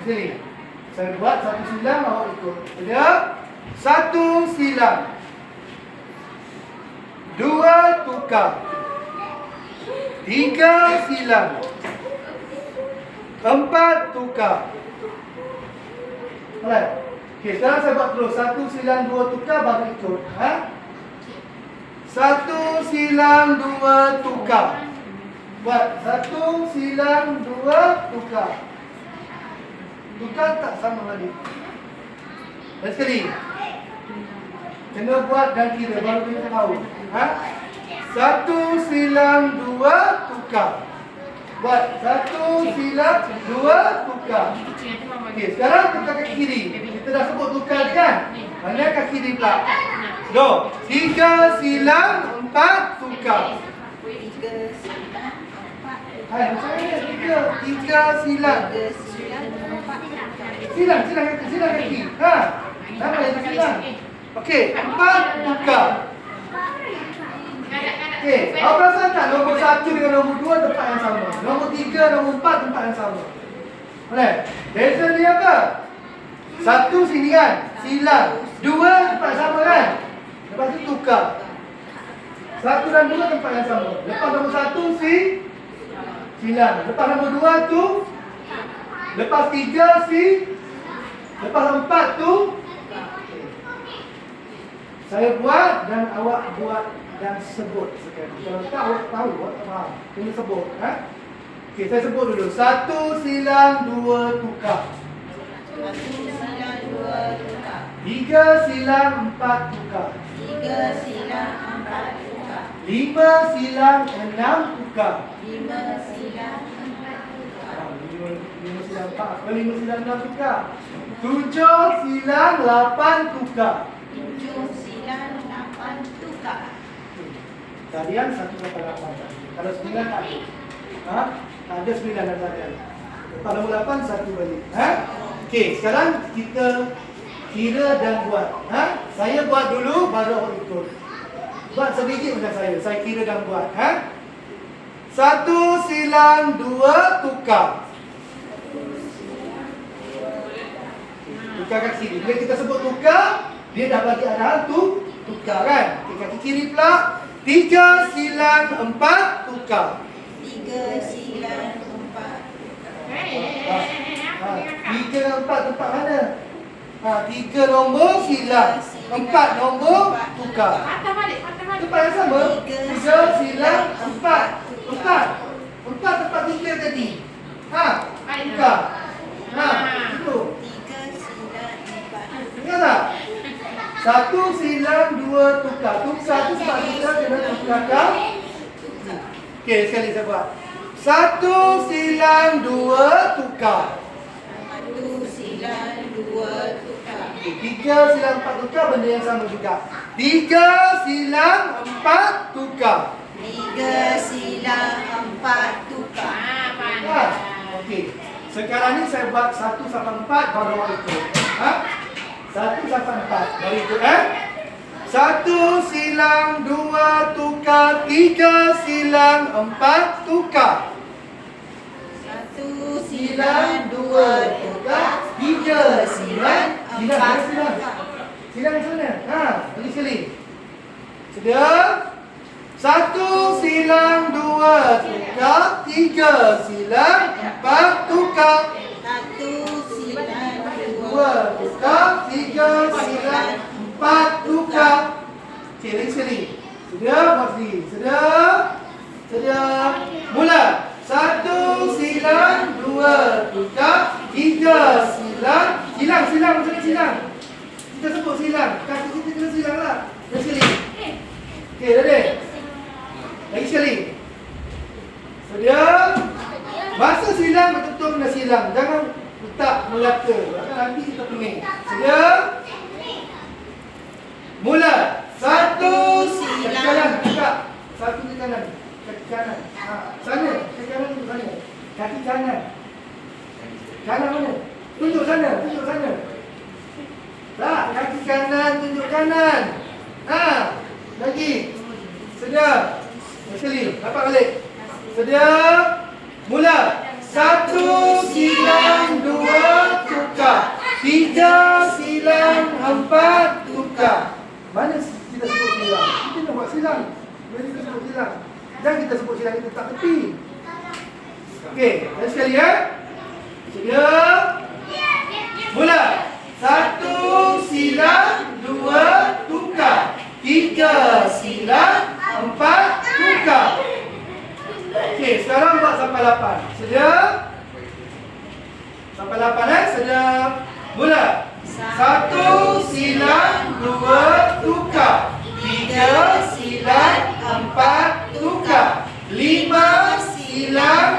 Sini. Saya buat satu silang, awak ikut. Ada satu silang, dua tukar, tiga silang, empat tukar. Alright. Okey, sekarang saya buat terus. Satu silang, dua tukar, baru ikut. Satu silang, dua tukar. Buat satu silang, dua tukar. Tukar tak sama lagi. Dan sekali. Kena buat dan kira baru kita tahu. Satu silang, dua tukar. Buat satu silang, dua tukar. Okey, sekarang tukar kaki kiri. Kita dah sebut tukar kan? Mana kaki kiri pula? Go. Tiga silang, empat tukar. Hai, macam mana? Tiga silang. Silang kaki. Nama yang silang. Okey, empat tukar. Okey, awak perasan tak nombor satu dengan nombor dua tempat yang sama? Nombor tiga, nombor empat tempat yang sama. Boleh? Beza dia apa? Satu sini kan? Silang. Dua tempat sama kan? Lepas tu tukar. Satu dan dua tempat yang sama. Lepas nombor satu silang. Lepas nombor dua tu. Lepas tiga lepas empat tu. Saya buat dan awak buat dan sebut sekali. Kalau tak awak tahu, awak tak faham. Kena sebut. Okey, saya sebut dulu. Satu silang, dua tukar. Satu silang, dua tukar. Tiga silang, empat tukar. Tiga silang, empat tukar. Lima silang, enam tukar. Lima silang, empat tukar. Lima silang, empat. Lima silang, enam tukar. Tujuh silang, lapan tukar. Tujuh silang, lapan tukar. Tadian 188. Kalau 9 tak ada. Tak ada 9 dan tadian. Lepas nombor 8 satu balik. Okey, sekarang kita kira dan buat. Saya buat dulu baru awak ikut. Buat sedikit macam saya. Saya kira dan buat. Satu silang, dua tukar. Tukar kaki kiri. Bila kita sebut tukar, dia dah bagi arahan tu tukar kan. Kaki kiri pula. Tiga silang, empat tukar. Tiga silang, empat tukar. Tiga empat tempat mana? Tiga nombor silang, empat nombor tukar. Tempat yang sama. Tiga silang, empat. Empat tempat tiga tadi. Tukar. Itu. Tiga silang, empat. Ingat tak? Satu silang, dua tukar. Tukar tu sebab kita kena tukarkan. Okey, sekali saya buat. Satu silang, dua tukar. Satu silang, dua tukar. Tiga silang, empat tukar benda yang sama juga. Tiga silang, empat tukar. Tiga silang, empat tukar. Okey. Sekarang ni saya buat 1 sampai 4 baru awak ikut. 1 sampai 4 baru ikut. Satu silang, dua tukar, tiga silang, empat tukar. Satu silang, dua tukar, Tiga silang, empat silang. tukar. Silang macam mana? Lagi sekali. Sedia? Satu silang, dua tukar, tiga silang, empat tukar. Satu silang, Dua tukar, tiga silang, empat tukar. Okey, lagi sekali. Sedia? Buat sendiri. Sedia? Mula. Satu silang, dua tukar, tiga silang. Silang macam ni silang. Kita sebut silang. Kaki kita kena silang lah. Lagi sekali. Okey, dah deh. Lagi sekali. Sedia? Masa silang betul-betul kena silang. Jangan letak melata. Nanti kita pening. Sedia? Mula. Satu silang. Kaki kanan. Buka. Satu kaki kanan. Kaki kanan. Sana. Kaki kanan tu sana. Kaki kanan. Kanan mana? Tunjuk sana. Tak. Kaki kanan tunjuk kanan. Lagi. Sedia. Sekali. Dapat balik. Sedia. Mula. 1 silang 2 tukar. 3 silang 4 tukar. Mana kita sebut silang? Kita nak buat silang. Bila kita sebut silang, jangan kita sebut silang kita tak tepi. Okey, lagi sekali ya. Sedia. Mula. 1 silang 2 tukar. 3 silang 4 tukar. Okey, sekarang buat sampai 8. Sedia? Sampai 8 Sedia. Mula. 1 silang 2 tukar. 3 silang 4 tukar. 5 silang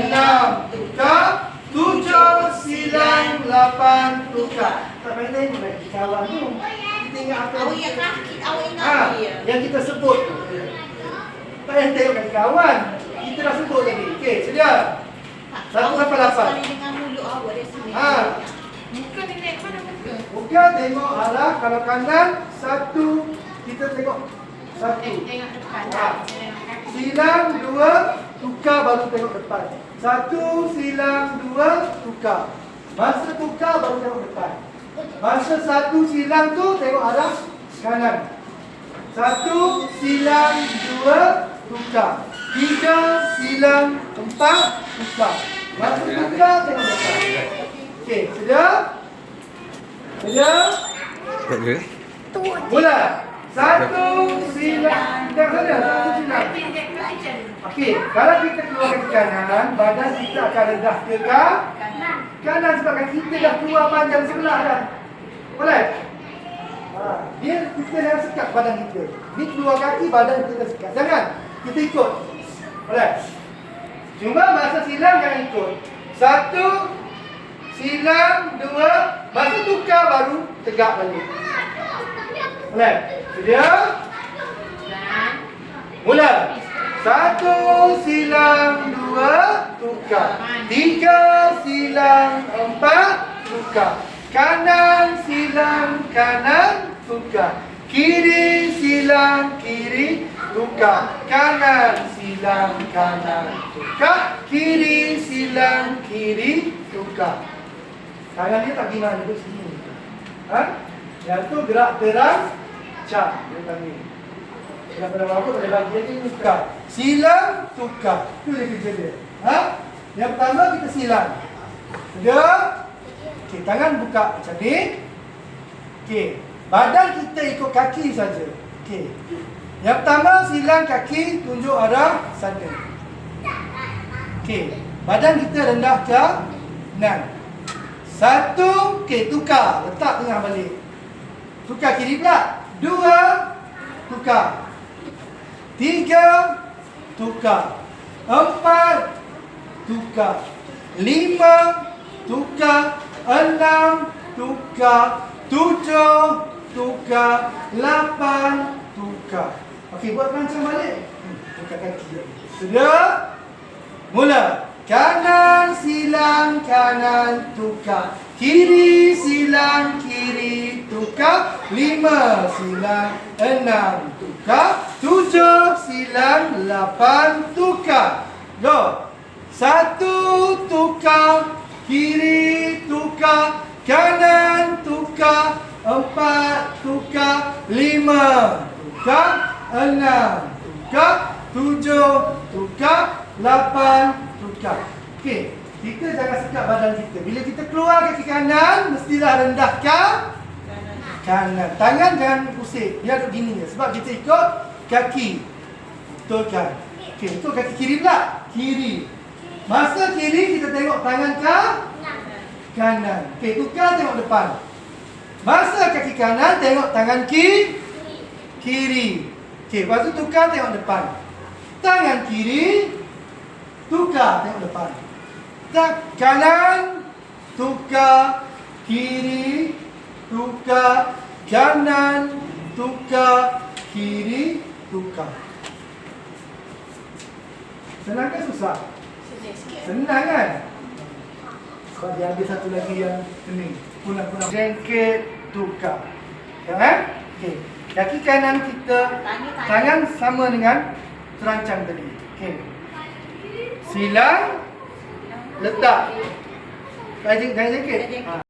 6 tukar. 7 silang 8 tukar. Tak payah tengok lagi kawan tu. Kita ingat apa? Awak yang kaki, awak ingat Ha, dia. yang kita sebut. Tak payah tengok lagi kawan. Kita dah sebut tadi. Okey, sedia? 1 sampai 8. Awak dengan mulut awak dari sini. Ha. Muka nenek mana muka? Bukan tengok arah. Kalau kanan, 1. Kita tengok 1. Tengok depan. Ha. Tengok kaki. Silang 2, tukar baru tengok depan. 1 silang 2, tukar. Masa tukar baru tengok depan. Masa 1 silang tu tengok arah kanan. 1 silang 2, tukar. 3 silang 4, tukar. Masa tukar tengok depan. Okey, sedia? Sedia? Tak ada. Mula. 1 silang. Tengok sana, 1 silang. Okey, kalau kita keluar kaki kanan, badan kita akan rendah ke kanan sebab kaki kita dah keluar panjang sebelah dah. Boleh? Dia kita dah sekat badan kita. Ni keluar kaki, badan kita sekat. Jangan. Kita ikut. Boleh? Cuma masa silang jangan ikut. 1 silang 2, masa tukar baru tegak balik. Boleh? Sedia? Mula. 1 silang 2, tukar. 3 silang 4, tukar. Kanan silang kanan, tukar. Kiri silang kiri, tukar. Kanan silang kanan, tukar. Kiri silang kiri, tukar. Tangan dia tak gimana, duduk sini. Ha? Yang tu gerak terancang. Dia panggil. Yang pada rambut boleh bagi dia tukar. Silang, tukar. Itu dia kerja dia. Ha? Yang pertama kita silang. Sedia? Okey, tangan buka macam ni. Okey, badan kita ikut kaki saja. Okey. Yang pertama silang kaki tunjuk arah sana. Okey, badan kita rendah ke kanan. 1, okey, tukar, letak tengah balik. Tukar kiri pula. 2, tukar. 3, tukar. 4, tukar. 5, tukar. 6, tukar. 7, tukar. 8, tukar. Okey, buat rancang balik. Tukar kaki. Sudah? Mula. Kanan silang kanan, tukar. Kiri silang kiri, tukar. 5 silang 6, tukar. 7 silang 8, tukar. Go. 1, tukar. Kiri, tukar. Kanan, tukar. 4, tukar. 5, tukar. 6, tukar. 7, tukar. 8, tukar. Okey, kita jangan sekat badan kita. Bila kita keluar kaki kanan, mestilah rendahkan kanan. Tangan jangan pusing. Dia duduk gini je. Sebab kita ikut kaki. Betulkan. Okey, ikut kaki kiri pula. Kiri. Masa kiri, kita tengok tangan ke kanan. Okey, tukar tengok depan. Masa kaki kanan, tengok tangan kiri. Okey, lepas tu tukar tengok depan. Tangan kiri, tukar tengok depan. Tak kanan, tukar. Kiri, tukar. Kanan, tukar. Kiri, tukar. Senang ke susah? Senang kan? Sebab dia ada satu lagi yang pening. Pulang-pulang. Jengket, tukar. Ya, okey. Kaki kanan kita, tangan sama dengan terancang tadi. Okey. Silang, Letak. Jangan sakit. Ha.